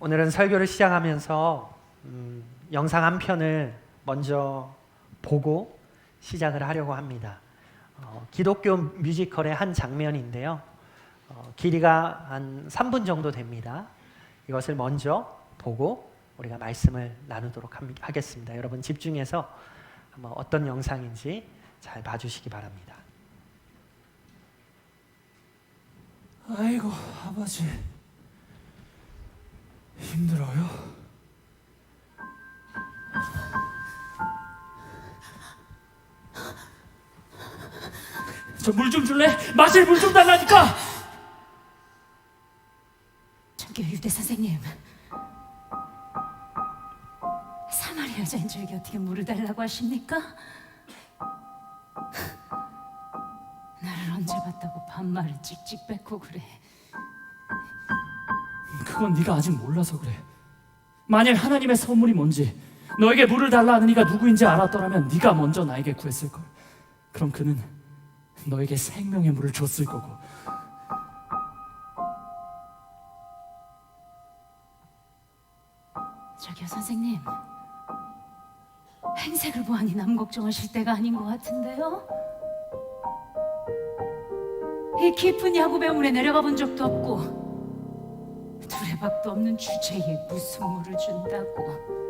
오늘은 설교를 시작하면서 영상 한 편을 먼저 보고 시작을 하려고 합니다. 기독교 뮤지컬의 한 장면인데요. 길이가 한 3분 정도 됩니다. 이것을 먼저 보고 우리가 말씀을 나누도록 하겠습니다. 여러분 집중해서 한번 어떤 영상인지 잘 봐주시기 바랍니다. 아이고 아버지 힘들어요? 저 물 좀 줄래? 마실 물 좀 달라니까. 저기요 유대 선생님, 사마리아 여자인 저에게 어떻게 물을 달라고 하십니까? 나를 언제 봤다고 반말을 찍찍 뱉고 그래. 그건 네가 아직 몰라서 그래. 만일 하나님의 선물이 뭔지, 너에게 물을 달라 하는 이가 누구인지 알았더라면 네가 먼저 나에게 구했을 걸. 그럼 그는 너에게 생명의 물을 줬을 거고. 저기요 선생님, 행색을 보아니 남 걱정하실 때가 아닌 것 같은데요? 이 깊은 야구 배물에 내려가 본 적도 없고 두레박도 없는 주제에 무슨 물을 준다고.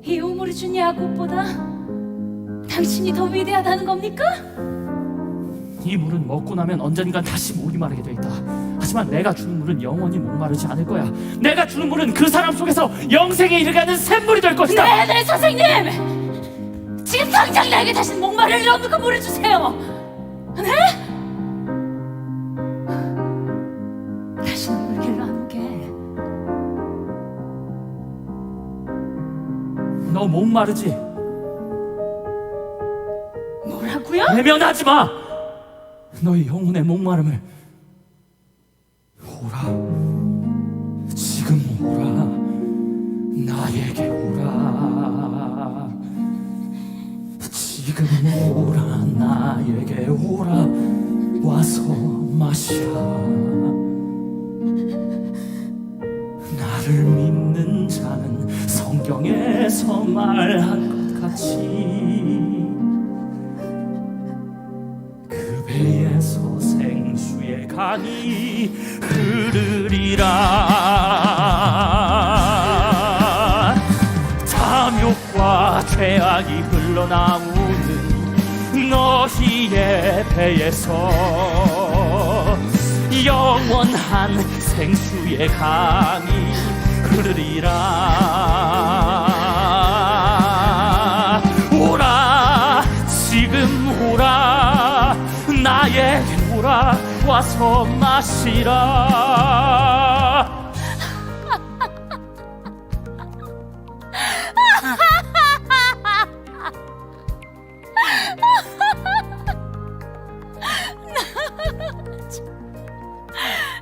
이 우물을 준 야구보다 당신이 더 위대하다는 겁니까? 이 물은 먹고 나면 언젠간 다시 목이 마르게 돼 있다. 하지만 내가 주는 물은 영원히 목마르지 않을 거야. 내가 주는 물은 그 사람 속에서 영생에 이르게 샘물이 될 것이다. 네네 선생님! 지금 당장 나에게 다시 목마를 없는 그 물을 주세요! 네? 다시는 물 길로 안 오게. 너 목마르지? 뭐라고요? 외면하지 마! 너의 영혼의 목마름을 오라, 지금 오라, 나에게 오라, 지금 오라, 나에게 오라, 와서 마시라. 나를 믿는 자는 성경에서 말한 것 같이 그 배에서 생수의 강이 흐르리라. 탐욕과 죄악이 흘러나오는 너희의 배에서 영원한 생수의 강이 흐르리라. 오라, 지금 오라, 나에게 오라, 와서 마시라.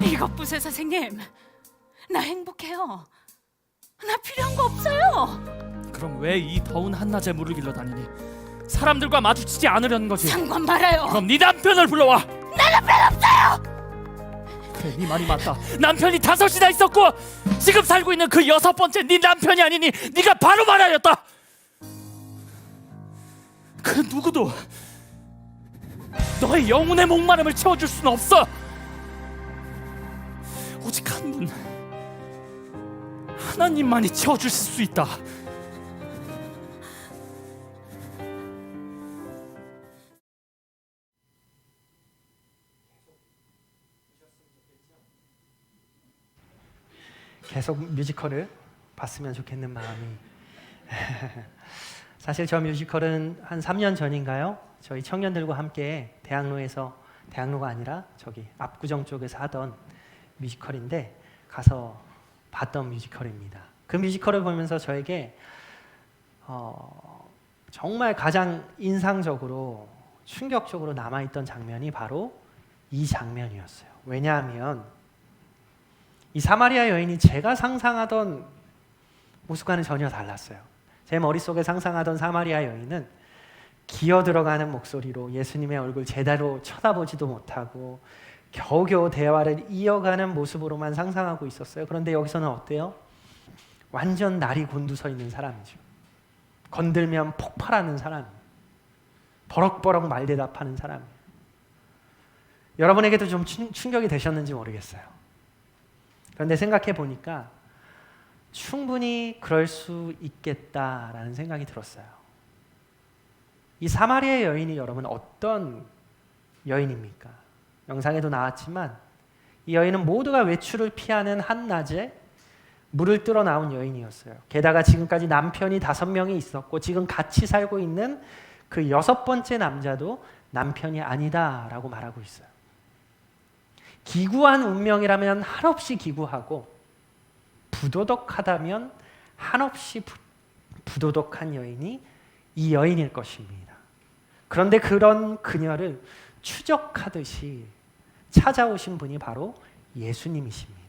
이것 보세요 선생님, 나 행복해요. 나 필요한 거 없어요. 그럼 왜 이 더운 한낮에 물을 길러 다니니? 사람들과 마주치지 않으려는 거지. 상관 말아요. 그럼 네 남편을 불러와. 나 남편 없어요. 그래, 네 말이 맞다. 남편이 5이나 있었고 지금 살고 있는 그 6번째 네 남편이 아니니 네가 바로 말하였다. 그 누구도 너의 영혼의 목마름을 채워줄 수는 없어. 오직 한 분, 하나님만이 채워주실 수 있다. 계속 뮤지컬을 봤으면 좋겠는 마음이 사실 저 뮤지컬은 한 3년 전인가요? 저희 청년들과 함께 대학로가 아니라 저기 압구정 쪽에서 하던 뮤지컬인데 가서 봤던 뮤지컬입니다. 그 뮤지컬을 보면서 저에게 정말 가장 인상적으로 충격적으로 남아있던 장면이 바로 이 장면이었어요. 왜냐하면 이 사마리아 여인이 제가 상상하던 모습과는 전혀 달랐어요. 제 머릿속에 상상하던 사마리아 여인은 기어 들어가는 목소리로 예수님의 얼굴 제대로 쳐다보지도 못하고 겨우겨우 대화를 이어가는 모습으로만 상상하고 있었어요. 그런데 여기서는 어때요? 완전 날이 곤두서 있는 사람이죠. 건들면 폭발하는 사람, 버럭버럭 말대답하는 사람. 여러분에게도 좀 충격이 되셨는지 모르겠어요. 그런데 생각해 보니까 충분히 그럴 수 있겠다라는 생각이 들었어요. 이 사마리아 여인이 여러분 어떤 여인입니까? 영상에도 나왔지만 이 여인은 모두가 외출을 피하는 한낮에 물을 뚫어 나온 여인이었어요. 게다가 지금까지 남편이 5명이 있었고 지금 같이 살고 있는 그 6번째 남자도 남편이 아니다라고 말하고 있어요. 기구한 운명이라면 한없이 기구하고 부도덕하다면 한없이 부도덕한 여인이 이 여인일 것입니다. 그런데 그런 그녀를 추적하듯이 찾아오신 분이 바로 예수님이십니다.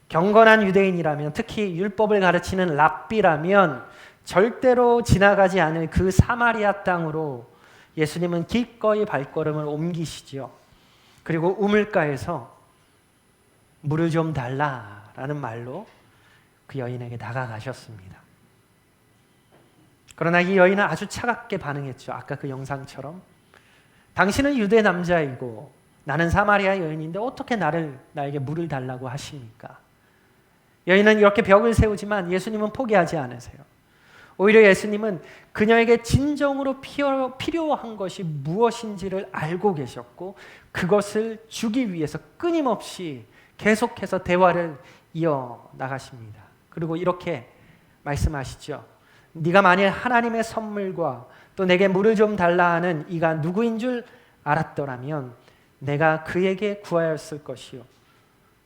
경건한 유대인이라면, 특히 율법을 가르치는 랍비라면 절대로 지나가지 않을 그 사마리아 땅으로 예수님은 기꺼이 발걸음을 옮기시죠. 그리고 우물가에서 물을 좀 달라라는 말로 그 여인에게 다가가셨습니다. 그러나 이 여인은 아주 차갑게 반응했죠. 아까 그 영상처럼. 당신은 유대 남자이고 나는 사마리아 여인인데 어떻게 나에게 물을 달라고 하십니까? 여인은 이렇게 벽을 세우지만 예수님은 포기하지 않으세요. 오히려 예수님은 그녀에게 진정으로 필요한 것이 무엇인지를 알고 계셨고 그것을 주기 위해서 끊임없이 계속해서 대화를 이어나가십니다. 그리고 이렇게 말씀하시죠. 네가 만일 하나님의 선물과 또 내게 물을 좀 달라 하는 이가 누구인 줄 알았더라면 내가 그에게 구하였을 것이요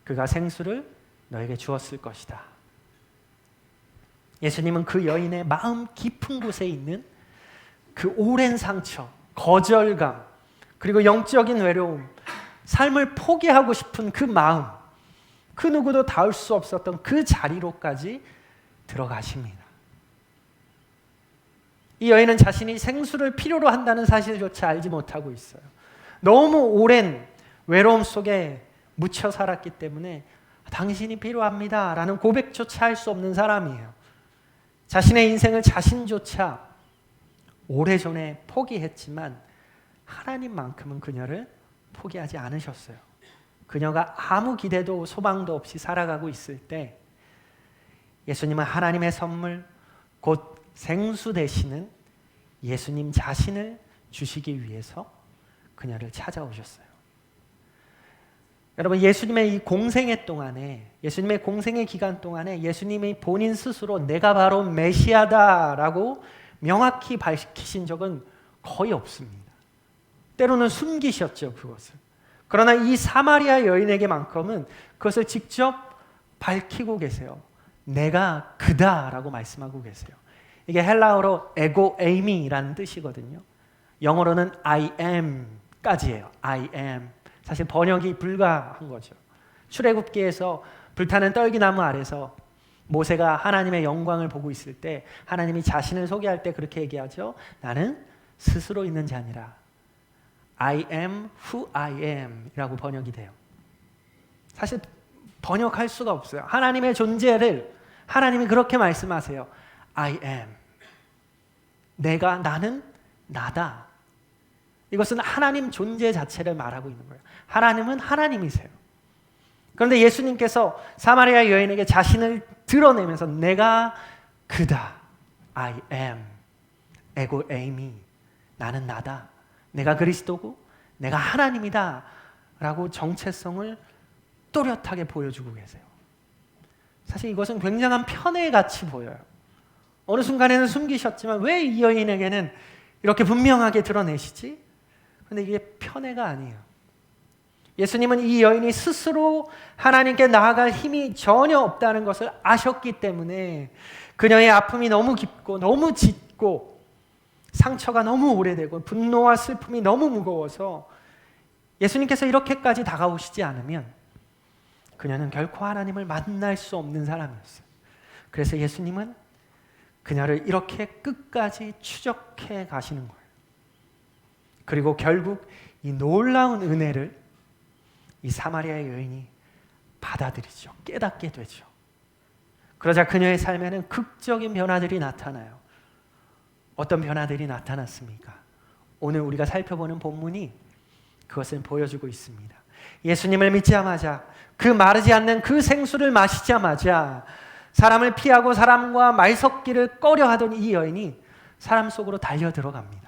그가 생수를 너에게 주었을 것이다. 예수님은 그 여인의 마음 깊은 곳에 있는 그 오랜 상처, 거절감, 그리고 영적인 외로움, 삶을 포기하고 싶은 그 마음, 그 누구도 닿을 수 없었던 그 자리로까지 들어가십니다. 이 여인은 자신이 생수를 필요로 한다는 사실조차 알지 못하고 있어요. 너무 오랜 외로움 속에 묻혀 살았기 때문에 당신이 필요합니다 라는 고백조차 할 수 없는 사람이에요. 자신의 인생을 자신조차 오래전에 포기했지만 하나님만큼은 그녀를 포기하지 않으셨어요. 그녀가 아무 기대도 소망도 없이 살아가고 있을 때 예수님은 하나님의 선물, 곧 생수 되시는 예수님 자신을 주시기 위해서 그녀를 찾아오셨어요. 여러분, 예수님의 이 공생애 동안에, 예수님의 공생애 기간 동안에 예수님이 본인 스스로 내가 바로 메시아다라고 명확히 밝히신 적은 거의 없습니다. 때로는 숨기셨죠, 그것을. 그러나 이 사마리아 여인에게만큼은 그것을 직접 밝히고 계세요. 내가 그다라고 말씀하고 계세요. 이게 헬라어로 에고 에이미라는 뜻이거든요. 영어로는 I am까지예요. I am. 사실 번역이 불가한 거죠. 출애굽기에서 불타는 떨기나무 아래서 모세가 하나님의 영광을 보고 있을 때 하나님이 자신을 소개할 때 그렇게 얘기하죠. 나는 스스로 있는 자니라. I am who I am 이라고 번역이 돼요. 사실 번역할 수가 없어요. 하나님의 존재를 하나님이 그렇게 말씀하세요. I am. 나는 나다. 이것은 하나님 존재 자체를 말하고 있는 거예요. 하나님은 하나님이세요. 그런데 예수님께서 사마리아 여인에게 자신을 드러내면서 내가 그다. I am. 에고 에이미. 나는 나다. 내가 그리스도고 내가 하나님이다. 라고 정체성을 또렷하게 보여주고 계세요. 사실 이것은 굉장한 편애 같이 보여요. 어느 순간에는 숨기셨지만 왜 이 여인에게는 이렇게 분명하게 드러내시지? 그런데 이게 편애가 아니에요. 예수님은 이 여인이 스스로 하나님께 나아갈 힘이 전혀 없다는 것을 아셨기 때문에 그녀의 아픔이 너무 깊고 너무 짙고 상처가 너무 오래되고 분노와 슬픔이 너무 무거워서 예수님께서 이렇게까지 다가오시지 않으면 그녀는 결코 하나님을 만날 수 없는 사람이었어요. 그래서 예수님은 그녀를 이렇게 끝까지 추적해 가시는 거예요. 그리고 결국 이 놀라운 은혜를 이 사마리아의 여인이 받아들이죠. 깨닫게 되죠. 그러자 그녀의 삶에는 극적인 변화들이 나타나요. 어떤 변화들이 나타났습니까? 오늘 우리가 살펴보는 본문이 그것을 보여주고 있습니다. 예수님을 믿자마자, 그 마르지 않는 그 생수를 마시자마자 사람을 피하고 사람과 말 섞기를 꺼려하던 이 여인이 사람 속으로 달려 들어갑니다.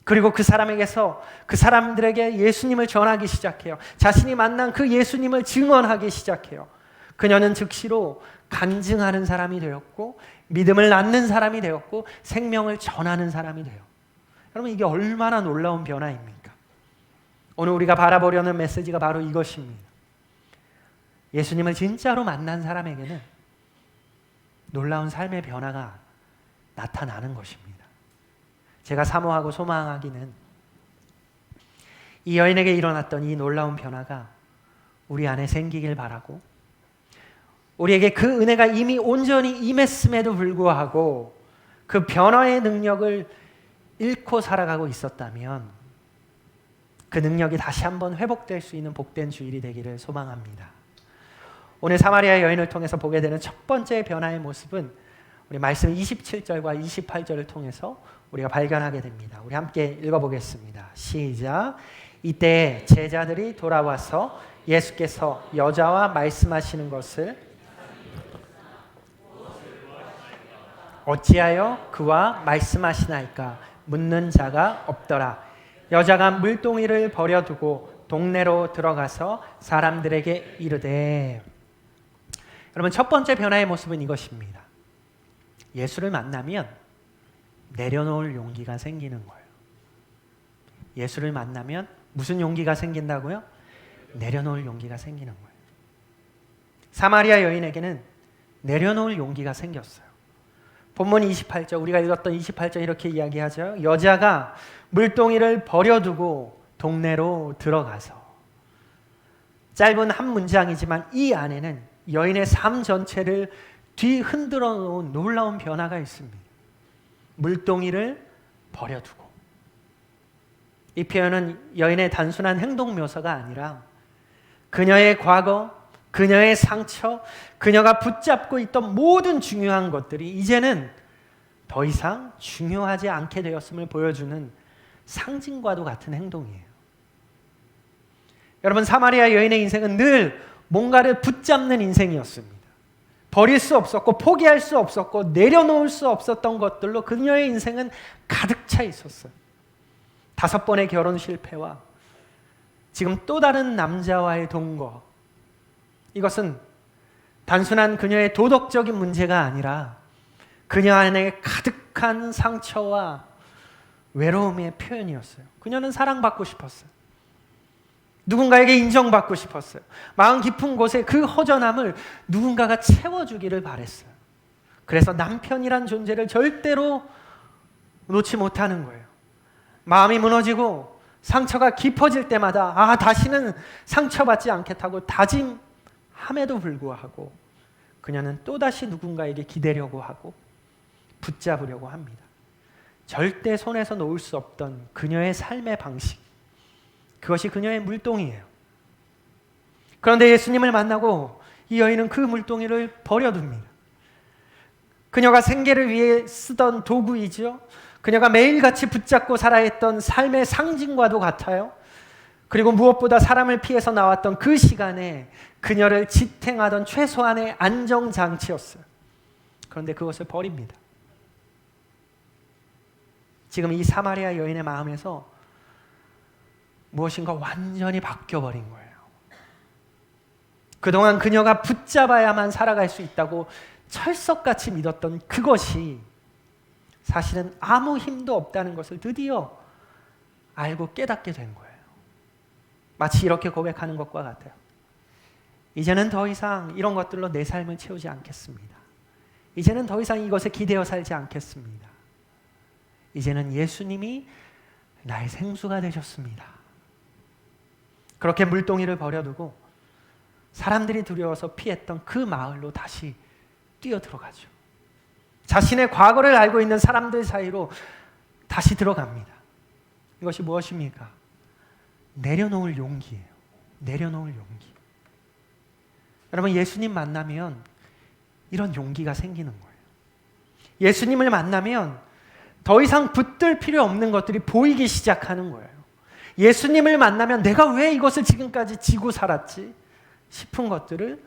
그리고 그 사람에게서 그 사람들에게 예수님을 전하기 시작해요. 자신이 만난 그 예수님을 증언하기 시작해요. 그녀는 즉시로 간증하는 사람이 되었고, 믿음을 낳는 사람이 되었고, 생명을 전하는 사람이 돼요. 여러분, 이게 얼마나 놀라운 변화입니까? 오늘 우리가 바라보려는 메시지가 바로 이것입니다. 예수님을 진짜로 만난 사람에게는 놀라운 삶의 변화가 나타나는 것입니다. 제가 사모하고 소망하기는 이 여인에게 일어났던 이 놀라운 변화가 우리 안에 생기길 바라고, 우리에게 그 은혜가 이미 온전히 임했음에도 불구하고 그 변화의 능력을 잃고 살아가고 있었다면 그 능력이 다시 한번 회복될 수 있는 복된 주일이 되기를 소망합니다. 오늘 사마리아 여인을 통해서 보게 되는 첫 번째 변화의 모습은 우리 말씀 27절과 28절을 통해서 우리가 발견하게 됩니다. 우리 함께 읽어보겠습니다. 시작. 이때 제자들이 돌아와서 예수께서 여자와 말씀하시는 것을 어찌하여 그와 말씀하시나이까 묻는 자가 없더라. 여자가 물동이를 버려두고 동네로 들어가서 사람들에게 이르되. 여러분, 첫 번째 변화의 모습은 이것입니다. 예수를 만나면 내려놓을 용기가 생기는 거예요. 예수를 만나면 무슨 용기가 생긴다고요? 내려놓을 용기가 생기는 거예요. 사마리아 여인에게는 내려놓을 용기가 생겼어요. 본문 28절, 우리가 읽었던 28절 이렇게 이야기하죠. 여자가 물동이를 버려두고 동네로 들어가서. 짧은 한 문장이지만 이 안에는 여인의 삶 전체를 뒤흔들어 놓은 놀라운 변화가 있습니다. 물동이를 버려두고. 이 표현은 여인의 단순한 행동 묘사가 아니라 그녀의 과거, 그녀의 상처, 그녀가 붙잡고 있던 모든 중요한 것들이 이제는 더 이상 중요하지 않게 되었음을 보여주는 상징과도 같은 행동이에요. 여러분, 사마리아 여인의 인생은 늘 뭔가를 붙잡는 인생이었습니다. 버릴 수 없었고 포기할 수 없었고 내려놓을 수 없었던 것들로 그녀의 인생은 가득 차 있었어요. 5번의 결혼 실패와 지금 또 다른 남자와의 동거, 이것은 단순한 그녀의 도덕적인 문제가 아니라 그녀 안에 가득한 상처와 외로움의 표현이었어요. 그녀는 사랑받고 싶었어요. 누군가에게 인정받고 싶었어요. 마음 깊은 곳에 그 허전함을 누군가가 채워주기를 바랬어요. 그래서 남편이란 존재를 절대로 놓지 못하는 거예요. 마음이 무너지고 상처가 깊어질 때마다 다시는 상처받지 않겠다고 다짐함에도 불구하고 그녀는 또다시 누군가에게 기대려고 하고 붙잡으려고 합니다. 절대 손에서 놓을 수 없던 그녀의 삶의 방식, 그것이 그녀의 물동이에요. 그런데 예수님을 만나고 이 여인은 그 물동이를 버려둡니다. 그녀가 생계를 위해 쓰던 도구이죠. 그녀가 매일같이 붙잡고 살아야 했던 삶의 상징과도 같아요. 그리고 무엇보다 사람을 피해서 나왔던 그 시간에 그녀를 지탱하던 최소한의 안정장치였어요. 그런데 그것을 버립니다. 지금 이 사마리아 여인의 마음에서 무엇인가 완전히 바뀌어버린 거예요. 그동안 그녀가 붙잡아야만 살아갈 수 있다고 철석같이 믿었던 그것이 사실은 아무 힘도 없다는 것을 드디어 알고 깨닫게 된 거예요. 마치 이렇게 고백하는 것과 같아요. 이제는 더 이상 이런 것들로 내 삶을 채우지 않겠습니다. 이제는 더 이상 이것에 기대어 살지 않겠습니다. 이제는 예수님이 나의 생수가 되셨습니다. 그렇게 물동이를 버려두고 사람들이 두려워서 피했던 그 마을로 다시 뛰어들어가죠. 자신의 과거를 알고 있는 사람들 사이로 다시 들어갑니다. 이것이 무엇입니까? 내려놓을 용기예요. 내려놓을 용기. 여러분, 예수님 만나면 이런 용기가 생기는 거예요. 예수님을 만나면 더 이상 붙들 필요 없는 것들이 보이기 시작하는 거예요. 예수님을 만나면 내가 왜 이것을 지금까지 지고 살았지 싶은 것들을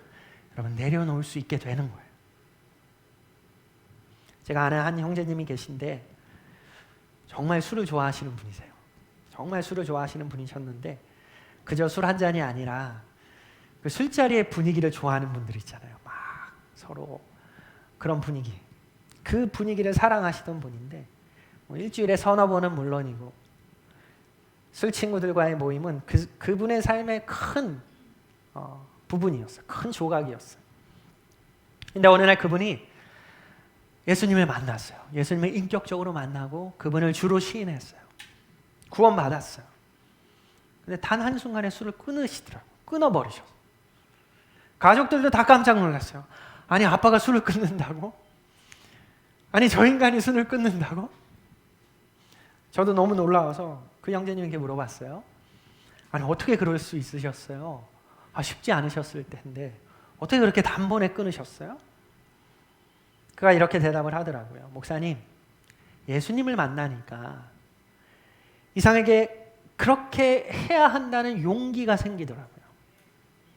여러분 내려놓을 수 있게 되는 거예요. 제가 아는 한 형제님이 계신데 정말 술을 좋아하시는 분이세요. 정말 술을 좋아하시는 분이셨는데 그저 술 한 잔이 아니라 그 술자리의 분위기를 좋아하는 분들 있잖아요. 막 서로 그런 분위기, 그 분위기를 사랑하시던 분인데 뭐 일주일에 서너 번은 물론이고 술 친구들과의 모임은 그분의 삶의 큰 부분이었어요. 큰 조각이었어요. 근데 어느 날 그분이 예수님을 만났어요. 예수님을 인격적으로 만나고 그분을 주로 시인했어요. 구원받았어요. 근데 단 한순간에 술을 끊으시더라고요. 끊어버리셨어요. 가족들도 다 깜짝 놀랐어요. 아니, 아빠가 술을 끊는다고? 아니, 저 인간이 술을 끊는다고? 저도 너무 놀라워서 그 형제님에게 물어봤어요. 아니, 어떻게 그럴 수 있으셨어요? 쉽지 않으셨을 텐데 어떻게 그렇게 단번에 끊으셨어요? 그가 이렇게 대답을 하더라고요. 목사님, 예수님을 만나니까 이상하게 그렇게 해야 한다는 용기가 생기더라고요.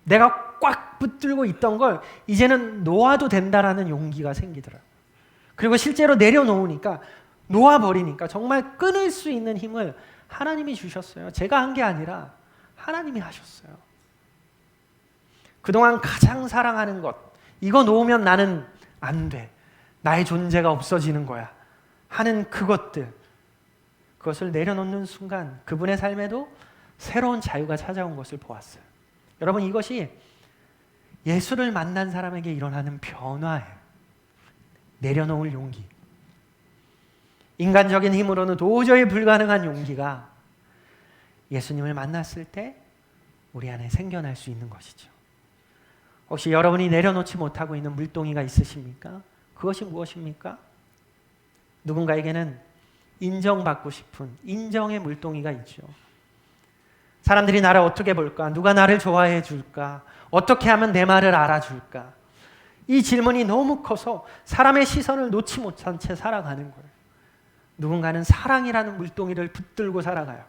내가 꽉 붙들고 있던 걸 이제는 놓아도 된다라는 용기가 생기더라고요. 그리고 실제로 내려놓으니까, 놓아버리니까 정말 끊을 수 있는 힘을 하나님이 주셨어요. 제가 한 게 아니라 하나님이 하셨어요. 그동안 가장 사랑하는 것, 이거 놓으면 나는 안 돼, 나의 존재가 없어지는 거야 하는 그것들, 그것을 내려놓는 순간 그분의 삶에도 새로운 자유가 찾아온 것을 보았어요. 여러분, 이것이 예수를 만난 사람에게 일어나는 변화예요. 내려놓을 용기. 인간적인 힘으로는 도저히 불가능한 용기가 예수님을 만났을 때 우리 안에 생겨날 수 있는 것이죠. 혹시 여러분이 내려놓지 못하고 있는 물동이가 있으십니까? 그것이 무엇입니까? 누군가에게는 인정받고 싶은 인정의 물동이가 있죠. 사람들이 나를 어떻게 볼까? 누가 나를 좋아해 줄까? 어떻게 하면 내 말을 알아줄까? 이 질문이 너무 커서 사람의 시선을 놓지 못한 채 살아가는 거예요. 누군가는 사랑이라는 물동이를 붙들고 살아가요.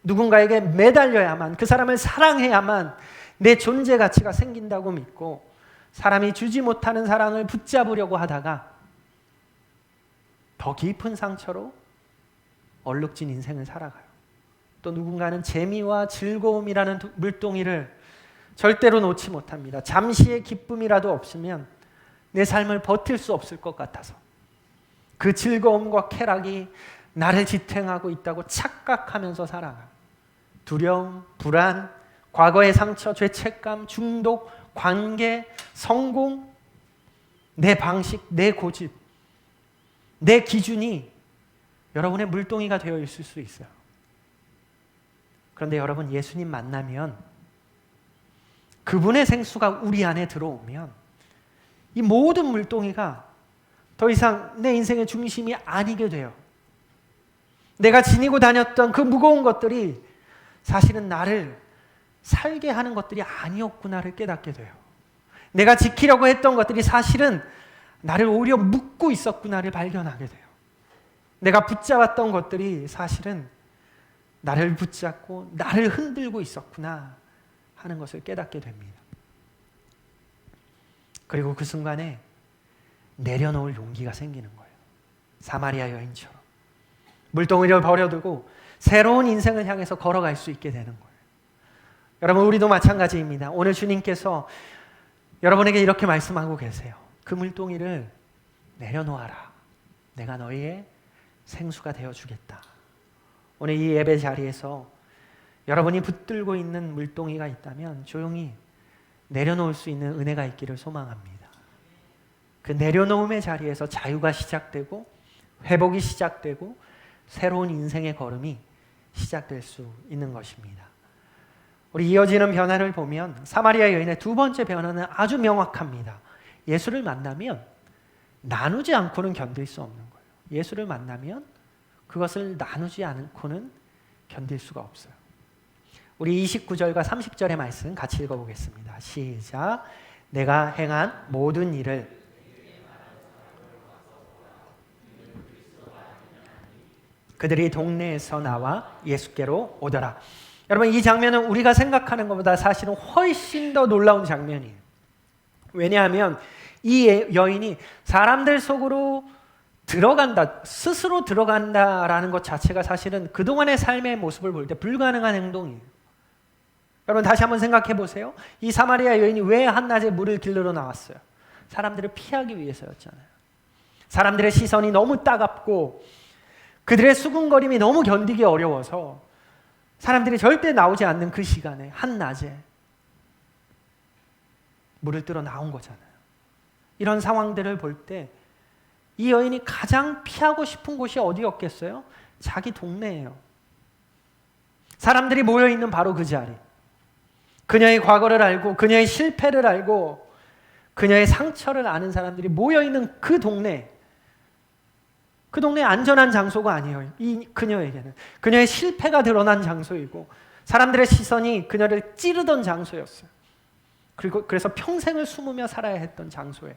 누군가에게 매달려야만, 그 사람을 사랑해야만 내 존재 가치가 생긴다고 믿고 사람이 주지 못하는 사랑을 붙잡으려고 하다가 더 깊은 상처로 얼룩진 인생을 살아가요. 또 누군가는 재미와 즐거움이라는 물동이를 절대로 놓지 못합니다. 잠시의 기쁨이라도 없으면 내 삶을 버틸 수 없을 것 같아서 그 즐거움과 쾌락이 나를 지탱하고 있다고 착각하면서 살아가요. 두려움, 불안, 과거의 상처, 죄책감, 중독, 관계, 성공, 내 방식, 내 고집, 내 기준이 여러분의 물동이가 되어 있을 수 있어요. 그런데 여러분, 예수님 만나면, 그분의 생수가 우리 안에 들어오면 이 모든 물동이가 더 이상 내 인생의 중심이 아니게 돼요. 내가 지니고 다녔던 그 무거운 것들이 사실은 나를 살게 하는 것들이 아니었구나를 깨닫게 돼요. 내가 지키려고 했던 것들이 사실은 나를 오히려 묶고 있었구나를 발견하게 돼요. 내가 붙잡았던 것들이 사실은 나를 붙잡고 나를 흔들고 있었구나 하는 것을 깨닫게 됩니다. 그리고 그 순간에 내려놓을 용기가 생기는 거예요. 사마리아 여인처럼 물동이를 버려두고 새로운 인생을 향해서 걸어갈 수 있게 되는 거예요. 여러분, 우리도 마찬가지입니다. 오늘 주님께서 여러분에게 이렇게 말씀하고 계세요. 그 물동이를 내려놓아라. 내가 너희의 생수가 되어주겠다. 오늘 이 예배 자리에서 여러분이 붙들고 있는 물동이가 있다면 조용히 내려놓을 수 있는 은혜가 있기를 소망합니다. 그 내려놓음의 자리에서 자유가 시작되고 회복이 시작되고 새로운 인생의 걸음이 시작될 수 있는 것입니다. 우리 이어지는 변화를 보면 사마리아 여인의 두 번째 변화는 아주 명확합니다. 예수를 만나면 나누지 않고는 견딜 수 없는 거예요. 예수를 만나면 그것을 나누지 않고는 견딜 수가 없어요. 우리 29절과 30절의 말씀 같이 읽어보겠습니다. 시작. 내가 행한 모든 일을 그들이 동네에서 나와 예수께로 오더라. 여러분, 이 장면은 우리가 생각하는 것보다 사실은 훨씬 더 놀라운 장면이에요. 왜냐하면 이 여인이 사람들 속으로 들어간다, 스스로 들어간다라는 것 자체가 사실은 그동안의 삶의 모습을 볼 때 불가능한 행동이에요. 여러분, 다시 한번 생각해 보세요. 이 사마리아 여인이 왜 한낮에 물을 길르러 나왔어요? 사람들을 피하기 위해서였잖아요. 사람들의 시선이 너무 따갑고 그들의 수군거림이 너무 견디기 어려워서 사람들이 절대 나오지 않는 그 시간에 한낮에 물을 뜨러 나온 거잖아요. 이런 상황들을 볼 때 이 여인이 가장 피하고 싶은 곳이 어디였겠어요? 자기 동네예요. 사람들이 모여있는 바로 그 자리. 그녀의 과거를 알고 그녀의 실패를 알고 그녀의 상처를 아는 사람들이 모여있는 그 동네. 그 동네 안전한 장소가 아니에요. 그녀에게는. 그녀의 실패가 드러난 장소이고 사람들의 시선이 그녀를 찌르던 장소였어요. 그래서 평생을 숨으며 살아야 했던 장소예요.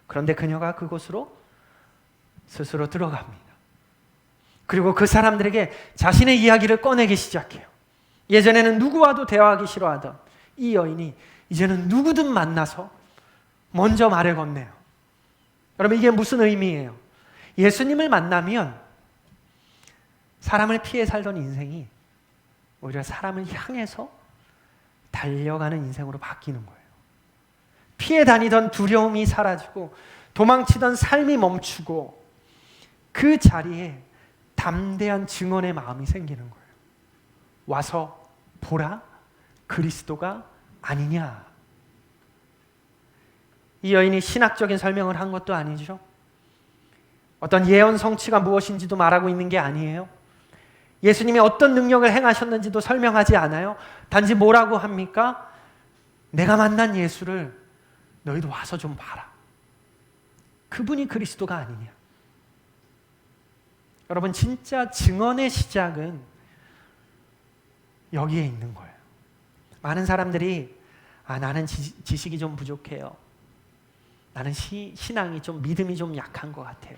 그런데 그녀가 그곳으로 스스로 들어갑니다. 그리고 그 사람들에게 자신의 이야기를 꺼내기 시작해요. 예전에는 누구와도 대화하기 싫어하던 이 여인이 이제는 누구든 만나서 먼저 말을 건네요. 여러분, 이게 무슨 의미예요? 예수님을 만나면 사람을 피해 살던 인생이 오히려 사람을 향해서 달려가는 인생으로 바뀌는 거예요. 피해 다니던 두려움이 사라지고 도망치던 삶이 멈추고 그 자리에 담대한 증언의 마음이 생기는 거예요. 와서 보라, 그리스도가 아니냐. 이 여인이 신학적인 설명을 한 것도 아니죠. 어떤 예언 성취가 무엇인지도 말하고 있는 게 아니에요. 예수님이 어떤 능력을 행하셨는지도 설명하지 않아요. 단지 뭐라고 합니까? 내가 만난 예수를 너희도 와서 좀 봐라. 그분이 그리스도가 아니냐. 여러분, 진짜 증언의 시작은 여기에 있는 거예요. 많은 사람들이 나는 지식이 좀 부족해요. 나는 신앙이 좀 믿음이 좀 약한 것 같아요.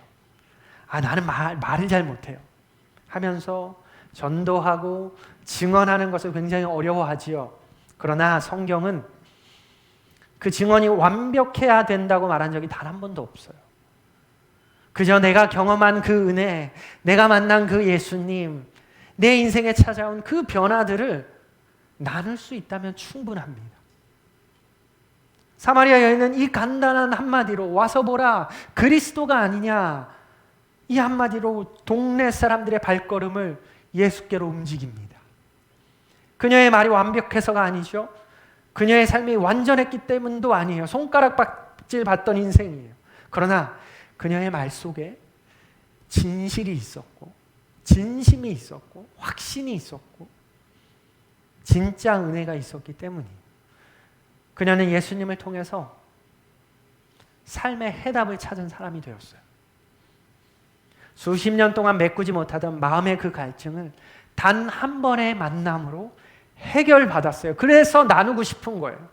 나는 말을 잘 못해요. 하면서 전도하고 증언하는 것을 굉장히 어려워하지요. 그러나 성경은 그 증언이 완벽해야 된다고 말한 적이 단 한 번도 없어요. 그저 내가 경험한 그 은혜, 내가 만난 그 예수님, 내 인생에 찾아온 그 변화들을 나눌 수 있다면 충분합니다. 사마리아 여인은 이 간단한 한마디로 와서 보라, 그리스도가 아니냐, 이 한마디로 동네 사람들의 발걸음을 예수께로 움직입니다. 그녀의 말이 완벽해서가 아니죠. 그녀의 삶이 완전했기 때문도 아니에요. 손가락질 받던 인생이에요. 그러나 그녀의 말 속에 진실이 있었고 진심이 있었고 확신이 있었고 진짜 은혜가 있었기 때문이에요. 그녀는 예수님을 통해서 삶의 해답을 찾은 사람이 되었어요. 수십 년 동안 메꾸지 못하던 마음의 그 갈증을 단 한 번의 만남으로 해결받았어요. 그래서 나누고 싶은 거예요.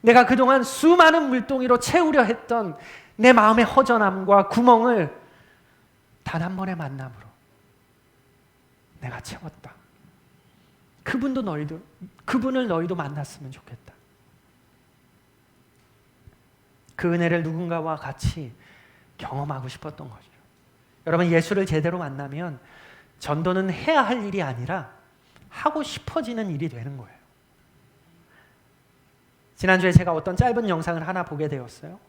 내가 그동안 수많은 물동이로 채우려 했던 내 마음의 허전함과 구멍을 단 한 번의 만남으로 내가 채웠다. 그분을 너희도 만났으면 좋겠다. 그 은혜를 누군가와 같이 경험하고 싶었던 거죠. 여러분, 예수를 제대로 만나면 전도는 해야 할 일이 아니라 하고 싶어지는 일이 되는 거예요. 지난주에 제가 어떤 짧은 영상을 하나 보게 되었어요.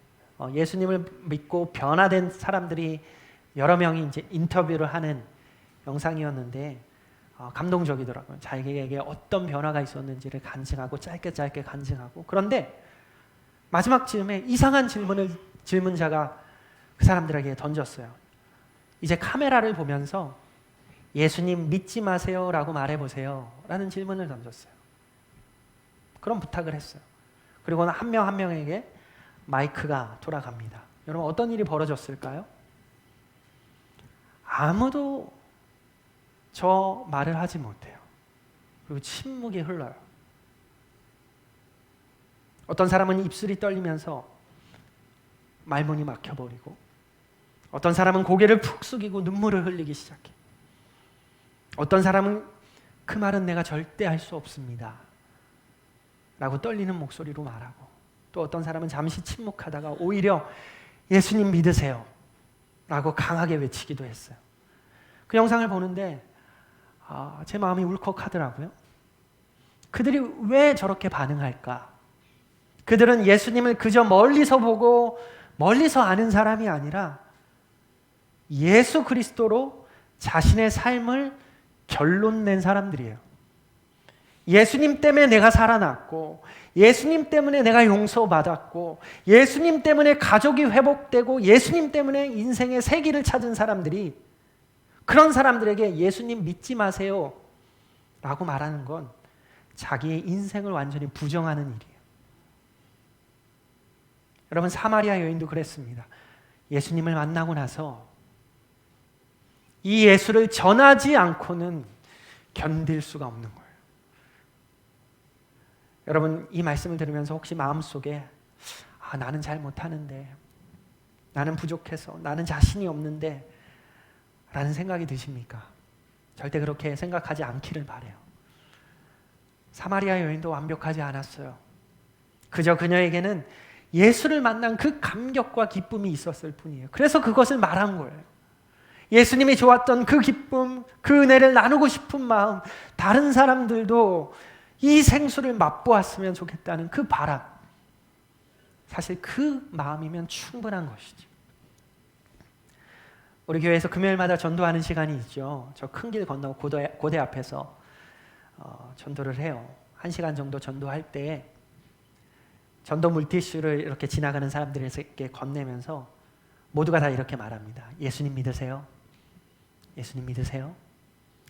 예수님을 믿고 변화된 사람들이 여러 명이 이제 인터뷰를 하는 영상이었는데 감동적이더라고요. 자기에게 어떤 변화가 있었는지를 간증하고 짧게 간증하고, 그런데 마지막 즈음에 이상한 질문을 질문자가 그 사람들에게 던졌어요. 이제 카메라를 보면서 예수님 믿지 마세요 라고 말해보세요 라는 질문을 던졌어요. 그런 부탁을 했어요. 그리고는 한 명 한 명에게 마이크가 돌아갑니다. 여러분, 어떤 일이 벌어졌을까요? 아무도 저 말을 하지 못해요. 그리고 침묵이 흘러요. 어떤 사람은 입술이 떨리면서 말문이 막혀버리고, 어떤 사람은 고개를 푹 숙이고 눈물을 흘리기 시작해. 어떤 사람은 그 말은 내가 절대 할 수 없습니다 라고 떨리는 목소리로 말하고, 또 어떤 사람은 잠시 침묵하다가 오히려 예수님 믿으세요 라고 강하게 외치기도 했어요. 그 영상을 보는데 제 마음이 울컥하더라고요. 그들이 왜 저렇게 반응할까? 그들은 예수님을 그저 멀리서 보고 멀리서 아는 사람이 아니라 예수 그리스도로 자신의 삶을 결론 낸 사람들이에요. 예수님 때문에 내가 살아났고, 예수님 때문에 내가 용서받았고, 예수님 때문에 가족이 회복되고, 예수님 때문에 인생의 새 길을 찾은 사람들이, 그런 사람들에게 예수님 믿지 마세요 라고 말하는 건 자기의 인생을 완전히 부정하는 일이에요. 여러분, 사마리아 여인도 그랬습니다. 예수님을 만나고 나서 이 예수를 전하지 않고는 견딜 수가 없는 거예요. 여러분, 이 말씀을 들으면서 혹시 마음속에 나는 잘 못하는데, 나는 부족해서, 나는 자신이 없는데 라는 생각이 드십니까? 절대 그렇게 생각하지 않기를 바라요. 사마리아 여인도 완벽하지 않았어요. 그저 그녀에게는 예수를 만난 그 감격과 기쁨이 있었을 뿐이에요. 그래서 그것을 말한 거예요. 예수님이 좋았던 그 기쁨, 그 은혜를 나누고 싶은 마음, 다른 사람들도 이 생수를 맛보았으면 좋겠다는 그 바람, 사실 그 마음이면 충분한 것이죠. 우리 교회에서 금요일마다 전도하는 시간이 있죠. 저 큰 길 건너 고대 앞에서 전도를 해요. 1시간 정도 전도할 때 전도 물티슈를 이렇게 지나가는 사람들에게 건네면서 모두가 다 이렇게 말합니다. 예수님 믿으세요? 예수님 믿으세요?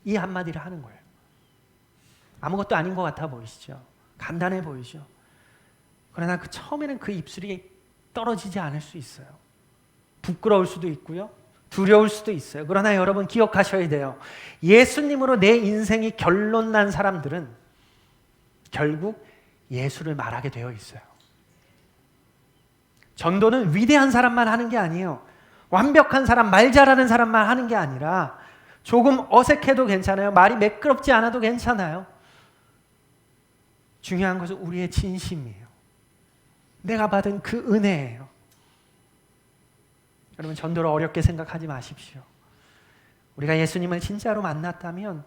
이 한마디를 하는 거예요. 아무것도 아닌 것 같아 보이시죠? 간단해 보이죠? 그러나 그 처음에는 그 입술이 떨어지지 않을 수 있어요. 부끄러울 수도 있고요. 두려울 수도 있어요. 그러나 여러분 기억하셔야 돼요. 예수님으로 내 인생이 결론난 사람들은 결국 예수를 말하게 되어 있어요. 전도는 위대한 사람만 하는 게 아니에요. 완벽한 사람, 말 잘하는 사람만 하는 게 아니라 조금 어색해도 괜찮아요. 말이 매끄럽지 않아도 괜찮아요. 중요한 것은 우리의 진심이에요. 내가 받은 그 은혜예요. 여러분, 전도를 어렵게 생각하지 마십시오. 우리가 예수님을 진짜로 만났다면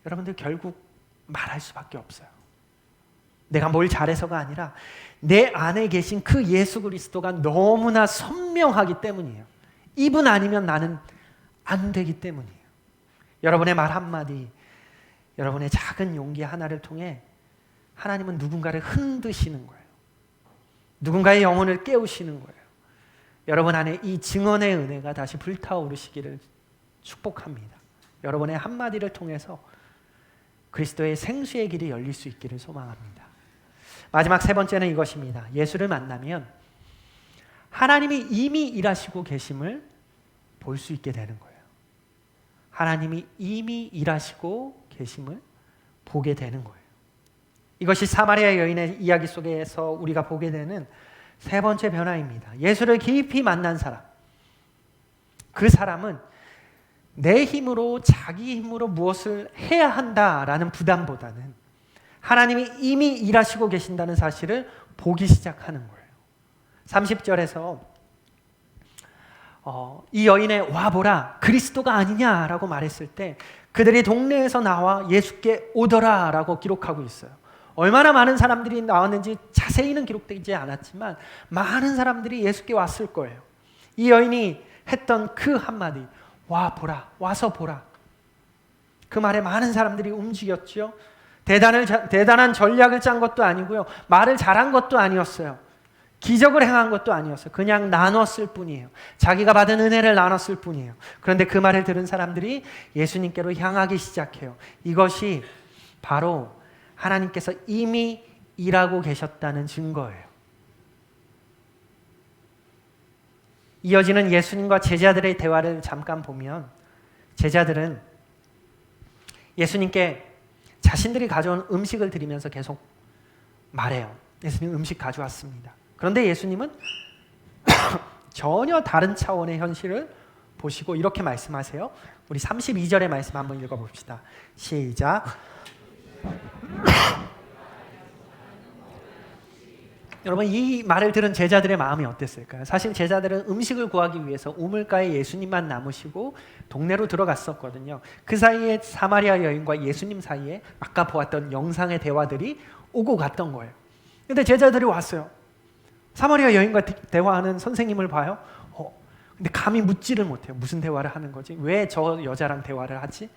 여러분들 결국 말할 수밖에 없어요. 내가 뭘 잘해서가 아니라 내 안에 계신 그 예수 그리스도가 너무나 선명하기 때문이에요. 이분 아니면 나는 안 되기 때문이에요. 여러분의 말 한마디, 여러분의 작은 용기 하나를 통해 하나님은 누군가를 흔드시는 거예요. 누군가의 영혼을 깨우시는 거예요. 여러분 안에 이 증언의 은혜가 다시 불타오르시기를 축복합니다. 여러분의 한마디를 통해서 그리스도의 생수의 길이 열릴 수 있기를 소망합니다. 마지막 세 번째는 이것입니다. 예수를 만나면 하나님이 이미 일하시고 계심을 볼 수 있게 되는 거예요. 하나님이 이미 일하시고 계심을 보게 되는 거예요. 이것이 사마리아 여인의 이야기 속에서 우리가 보게 되는 세 번째 변화입니다. 예수를 깊이 만난 사람. 그 사람은 내 힘으로, 자기 힘으로 무엇을 해야 한다라는 부담보다는 하나님이 이미 일하시고 계신다는 사실을 보기 시작하는 거예요. 30절에서 이 여인의 와보라 그리스도가 아니냐라고 말했을 때 그들이 동네에서 나와 예수께 오더라라고 기록하고 있어요. 얼마나 많은 사람들이 나왔는지 자세히는 기록되지 않았지만 많은 사람들이 예수께 왔을 거예요. 이 여인이 했던 그 한마디, 와 보라, 와서 보라. 그 말에 많은 사람들이 움직였죠. 대단한 전략을 짠 것도 아니고요. 말을 잘한 것도 아니었어요. 기적을 행한 것도 아니었어요. 그냥 나눴을 뿐이에요. 자기가 받은 은혜를 나눴을 뿐이에요. 그런데 그 말을 들은 사람들이 예수님께로 향하기 시작해요. 이것이 바로 하나님께서 이미 일하고 계셨다는 증거예요. 이어지는 예수님과 제자들의 대화를 잠깐 보면 제자들은 예수님께 자신들이 가져온 음식을 드리면서 계속 말해요. 예수님 음식 가져왔습니다. 그런데 예수님은 전혀 다른 차원의 현실을 보시고 이렇게 말씀하세요. 우리 32절의 말씀 한번 읽어봅시다. 시작. 여러분, 이 말을 들은 제자들의 마음이 어땠을까요? 사실 제자들은 음식을 구하기 위해서 우물가에 예수님만 남으시고 동네로 들어갔었거든요. 그 사이에 사마리아 여인과 예수님 사이에 아까 보았던 영상의 대화들이 오고 갔던 거예요. 근데 제자들이 왔어요. 사마리아 여인과 대화하는 선생님을 봐요. 근데 감히 묻지를 못해요. 무슨 대화를 하는 거지? 왜 저 여자랑 대화를 하지?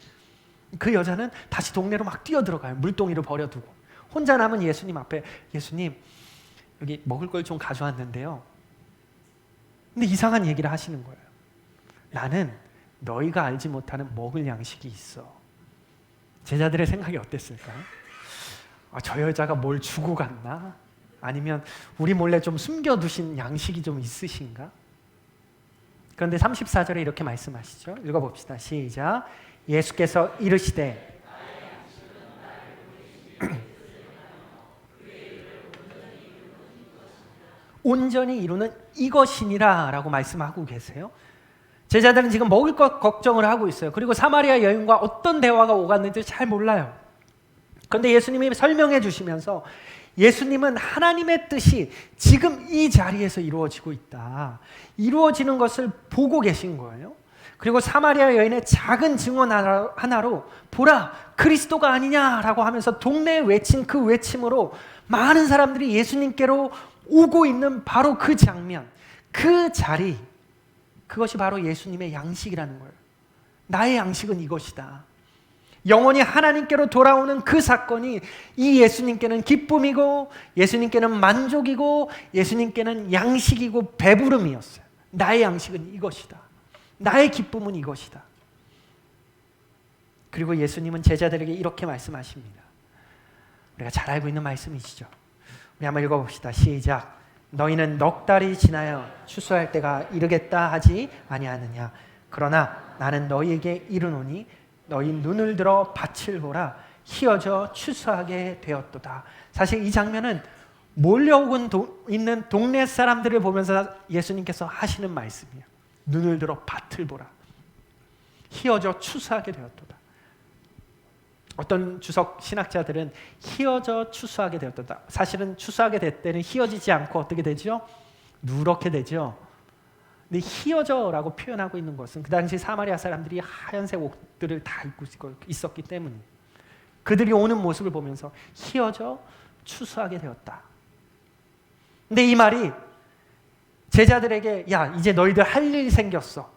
그 여자는 다시 동네로 막 뛰어들어가요. 물동이를 버려두고. 혼자 남은 예수님 앞에, 예수님 여기 먹을 걸 좀 가져왔는데요. 근데 이상한 얘기를 하시는 거예요. 나는 너희가 알지 못하는 먹을 양식이 있어. 제자들의 생각이 어땠을까요? 저 여자가 뭘 주고 갔나? 아니면 우리 몰래 좀 숨겨두신 양식이 좀 있으신가? 그런데 34절에 이렇게 말씀하시죠. 읽어봅시다. 시작. 예수께서 이르시되 온전히 이루는 이것이니라 라고 말씀하고 계세요. 제자들은 지금 먹을 것 걱정을 하고 있어요. 그리고 사마리아 여인과 어떤 대화가 오갔는지 잘 몰라요. 그런데 예수님이 설명해 주시면서 예수님은 하나님의 뜻이 지금 이 자리에서 이루어지고 있다. 이루어지는 것을 보고 계신 거예요. 그리고 사마리아 여인의 작은 증언 하나로 보라 그리스도가 아니냐라고 하면서 동네에 외친 그 외침으로 많은 사람들이 예수님께로 오고 있는 바로 그 장면, 그 자리, 그것이 바로 예수님의 양식이라는 거예요. 나의 양식은 이것이다. 영원히 하나님께로 돌아오는 그 사건이 이 예수님께는 기쁨이고 예수님께는 만족이고 예수님께는 양식이고 배부름이었어요. 나의 양식은 이것이다. 나의 기쁨은 이것이다. 그리고 예수님은 제자들에게 이렇게 말씀하십니다. 우리가 잘 알고 있는 말씀이시죠. 우리 한번 읽어봅시다. 시작. 너희는 넉 달이 지나여 추수할 때가 이르겠다 하지 아니하느냐. 그러나 나는 너희에게 이르노니 너희 눈을 들어 밭을 보라 희어져 추수하게 되었도다. 사실 이 장면은 몰려오고 있는 동네 사람들을 보면서 예수님께서 하시는 말씀이에요. 눈을 들어 밭을 보라 희어져 추수하게 되었도다. 어떤 주석 신학자들은 희어져 추수하게 되었다. 사실은 추수하게 될 때는 희어지지 않고 어떻게 되죠? 누렇게 되죠. 근데 희어져라고 표현하고 있는 것은 그 당시 사마리아 사람들이 하얀색 옷들을 다 입고 있었기 때문이에요. 그들이 오는 모습을 보면서 희어져 추수하게 되었다. 근데 이 말이 제자들에게 야 이제 너희들 할 일 생겼어.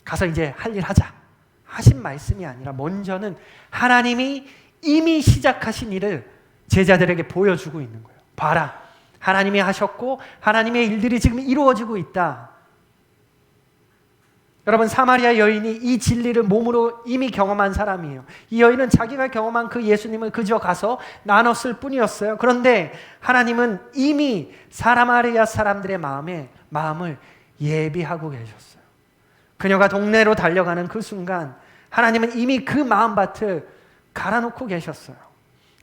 가서 이제 할 일 하자. 하신 말씀이 아니라 먼저는 하나님이 이미 시작하신 일을 제자들에게 보여주고 있는 거예요. 봐라. 하나님이 하셨고 하나님의 일들이 지금 이루어지고 있다. 여러분 사마리아 여인이 이 진리를 몸으로 이미 경험한 사람이에요. 이 여인은 자기가 경험한 그 예수님을 그저 가서 나눴을 뿐이었어요. 그런데 하나님은 이미 사마리아 사람들의 마음을 예비하고 계셨어요. 그녀가 동네로 달려가는 그 순간 하나님은 이미 그 마음밭을 갈아놓고 계셨어요.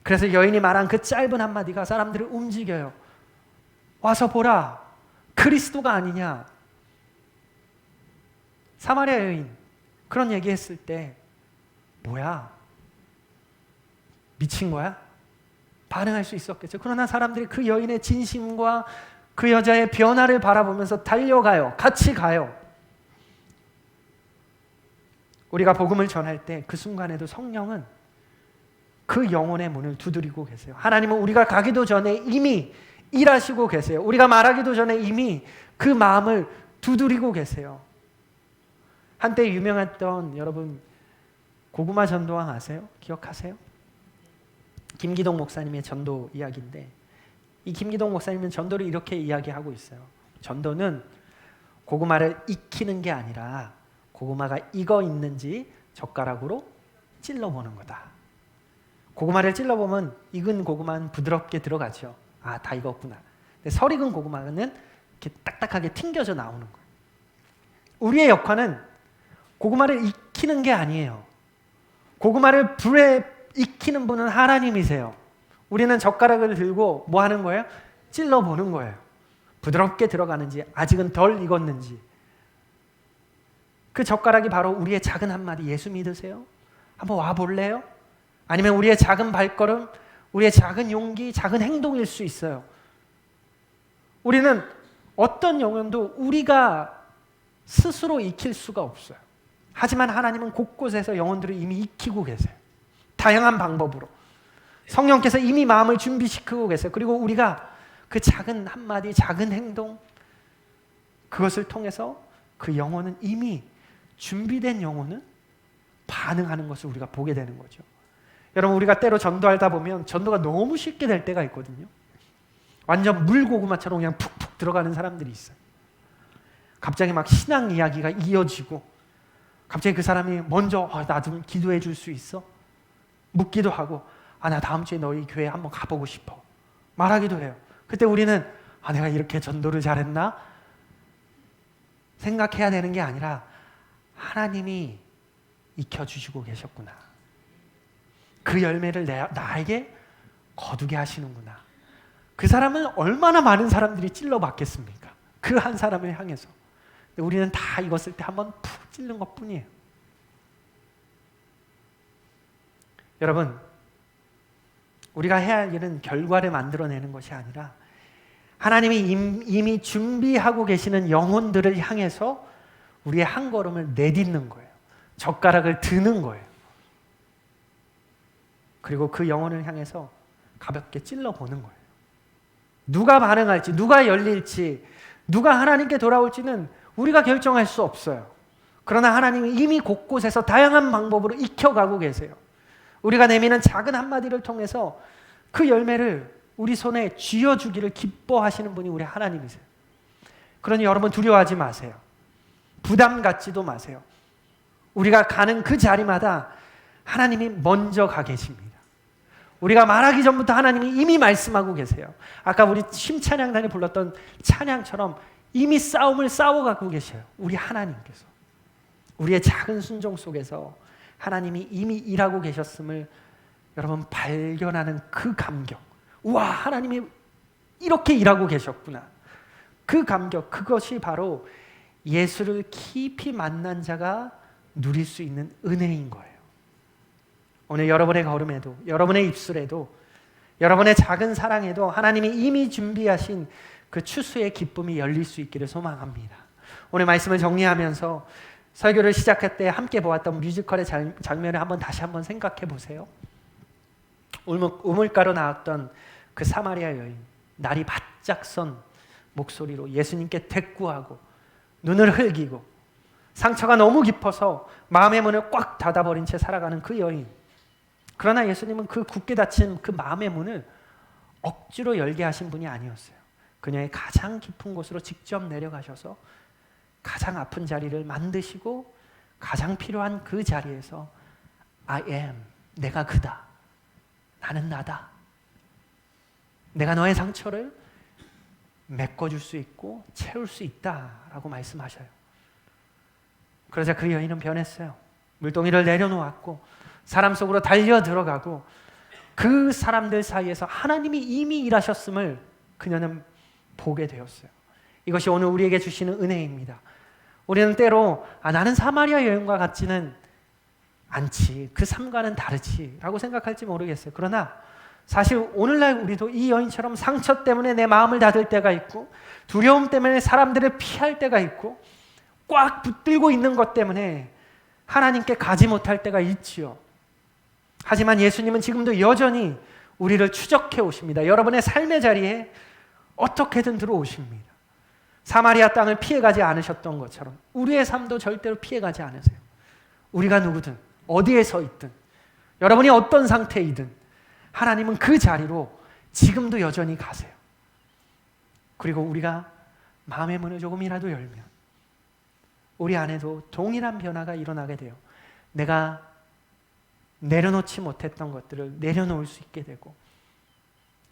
그래서 여인이 말한 그 짧은 한마디가 사람들을 움직여요. 와서 보라. 그리스도가 아니냐. 사마리아 여인 그런 얘기했을 때 뭐야? 미친 거야? 반응할 수 있었겠죠. 그러나 사람들이 그 여인의 진심과 그 여자의 변화를 바라보면서 달려가요. 같이 가요. 우리가 복음을 전할 때 그 순간에도 성령은 그 영혼의 문을 두드리고 계세요. 하나님은 우리가 가기도 전에 이미 일하시고 계세요. 우리가 말하기도 전에 이미 그 마음을 두드리고 계세요. 한때 유명했던 여러분 고구마 전도왕 아세요? 기억하세요? 김기동 목사님의 전도 이야기인데 이 김기동 목사님은 전도를 이렇게 이야기하고 있어요. 전도는 고구마를 익히는 게 아니라 고구마가 익어 있는지 젓가락으로 찔러보는 거다. 고구마를 찔러보면 익은 고구마는 부드럽게 들어가죠. 아, 다 익었구나. 근데 설 익은 고구마는 이렇게 딱딱하게 튕겨져 나오는 거예요. 우리의 역할은 고구마를 익히는 게 아니에요. 고구마를 불에 익히는 분은 하나님이세요. 우리는 젓가락을 들고 뭐 하는 거예요? 찔러보는 거예요. 부드럽게 들어가는지, 아직은 덜 익었는지. 그 젓가락이 바로 우리의 작은 한마디, 예수 믿으세요? 한번 와볼래요? 아니면 우리의 작은 발걸음, 우리의 작은 용기, 작은 행동일 수 있어요. 우리는 어떤 영혼도 우리가 스스로 익힐 수가 없어요. 하지만 하나님은 곳곳에서 영혼들을 이미 익히고 계세요. 다양한 방법으로. 성령께서 이미 마음을 준비시키고 계세요. 그리고 우리가 그 작은 한마디, 작은 행동, 그것을 통해서 그 영혼은 이미 준비된 영혼은 반응하는 것을 우리가 보게 되는 거죠. 여러분, 우리가 때로 전도하다 보면 전도가 너무 쉽게 될 때가 있거든요. 완전 물고구마처럼 그냥 푹푹 들어가는 사람들이 있어요. 갑자기 막 신앙 이야기가 이어지고 갑자기 그 사람이 먼저 나 좀 기도해 줄 수 있어? 묻기도 하고 나 다음 주에 너희 교회 한번 가보고 싶어 말하기도 해요. 그때 우리는 내가 이렇게 전도를 잘했나? 생각해야 되는 게 아니라 하나님이 익혀주시고 계셨구나. 그 열매를 나에게 거두게 하시는구나. 그 사람은 얼마나 많은 사람들이 찔러봤겠습니까? 그 한 사람을 향해서. 근데 우리는 다 익었을 때 한번 푹 찔른 것 뿐이에요. 여러분, 우리가 해야 할 일은 결과를 만들어내는 것이 아니라 하나님이 이미 준비하고 계시는 영혼들을 향해서 우리의 한 걸음을 내딛는 거예요. 젓가락을 드는 거예요. 그리고 그 영혼을 향해서 가볍게 찔러보는 거예요. 누가 반응할지, 누가 열릴지, 누가 하나님께 돌아올지는 우리가 결정할 수 없어요. 그러나 하나님이 이미 곳곳에서 다양한 방법으로 익혀가고 계세요. 우리가 내미는 작은 한마디를 통해서 그 열매를 우리 손에 쥐어주기를 기뻐하시는 분이 우리 하나님이세요. 그러니 여러분 두려워하지 마세요. 부담 갖지도 마세요. 우리가 가는 그 자리마다 하나님이 먼저 가 계십니다. 우리가 말하기 전부터 하나님이 이미 말씀하고 계세요. 아까 우리 심찬양단이 불렀던 찬양처럼 이미 싸움을 싸워가고 계셔요. 우리 하나님께서. 우리의 작은 순종 속에서 하나님이 이미 일하고 계셨음을 여러분 발견하는 그 감격. 우와, 하나님이 이렇게 일하고 계셨구나. 그 감격, 그것이 바로 예수를 깊이 만난 자가 누릴 수 있는 은혜인 거예요. 오늘 여러분의 걸음에도, 여러분의 입술에도, 여러분의 작은 사랑에도 하나님이 이미 준비하신 그 추수의 기쁨이 열릴 수 있기를 소망합니다. 오늘 말씀을 정리하면서 설교를 시작할 때 함께 보았던 뮤지컬의 장면을 다시 한번 생각해 보세요. 우물가로 나왔던 그 사마리아 여인, 날이 바짝 선 목소리로 예수님께 대꾸하고 눈을 흘기고 상처가 너무 깊어서 마음의 문을 꽉 닫아버린 채 살아가는 그 여인. 그러나 예수님은 그 굳게 닫힌 그 마음의 문을 억지로 열게 하신 분이 아니었어요. 그녀의 가장 깊은 곳으로 직접 내려가셔서 가장 아픈 자리를 만드시고 가장 필요한 그 자리에서 I am, 내가 그다. 나는 나다. 내가 너의 상처를 메꿔줄 수 있고 채울 수 있다라고 말씀하셔요. 그러자 그 여인은 변했어요. 물동이를 내려놓았고 사람 속으로 달려 들어가고 그 사람들 사이에서 하나님이 이미 일하셨음을 그녀는 보게 되었어요. 이것이 오늘 우리에게 주시는 은혜입니다. 우리는 때로 나는 사마리아 여인과 같지는 않지, 그 삶과는 다르지 라고 생각할지 모르겠어요. 그러나 사실 오늘날 우리도 이 여인처럼 상처 때문에 내 마음을 닫을 때가 있고 두려움 때문에 사람들을 피할 때가 있고 꽉 붙들고 있는 것 때문에 하나님께 가지 못할 때가 있지요. 하지만 예수님은 지금도 여전히 우리를 추적해 오십니다. 여러분의 삶의 자리에 어떻게든 들어오십니다. 사마리아 땅을 피해가지 않으셨던 것처럼 우리의 삶도 절대로 피해가지 않으세요. 우리가 누구든 어디에 서 있든 여러분이 어떤 상태이든 하나님은 그 자리로 지금도 여전히 가세요. 그리고 우리가 마음의 문을 조금이라도 열면 우리 안에도 동일한 변화가 일어나게 돼요. 내가 내려놓지 못했던 것들을 내려놓을 수 있게 되고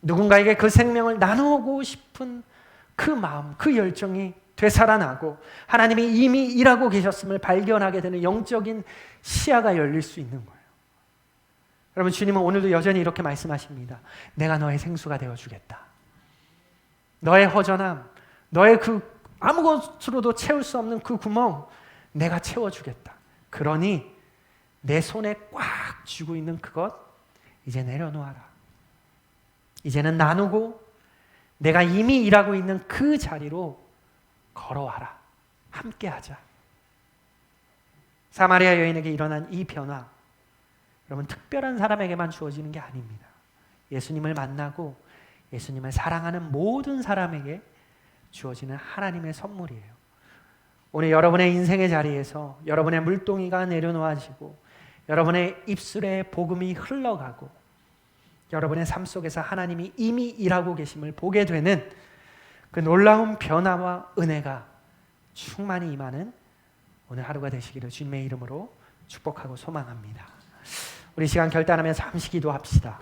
누군가에게 그 생명을 나누고 싶은 그 마음, 그 열정이 되살아나고 하나님이 이미 일하고 계셨음을 발견하게 되는 영적인 시야가 열릴 수 있는 거예요. 여러분, 주님은 오늘도 여전히 이렇게 말씀하십니다. 내가 너의 생수가 되어주겠다. 너의 허전함, 너의 그 아무것으로도 채울 수 없는 그 구멍 내가 채워주겠다. 그러니 내 손에 꽉 쥐고 있는 그것 이제 내려놓아라. 이제는 나누고 내가 이미 일하고 있는 그 자리로 걸어와라. 함께하자. 사마리아 여인에게 일어난 이 변화, 여러분 특별한 사람에게만 주어지는 게 아닙니다. 예수님을 만나고 예수님을 사랑하는 모든 사람에게 주어지는 하나님의 선물이에요. 오늘 여러분의 인생의 자리에서 여러분의 물동이가 내려놓아지고 여러분의 입술에 복음이 흘러가고 여러분의 삶 속에서 하나님이 이미 일하고 계심을 보게 되는 그 놀라운 변화와 은혜가 충만히 임하는 오늘 하루가 되시기를 주님의 이름으로 축복하고 소망합니다. 우리 시간 결단하며 잠시 기도합시다.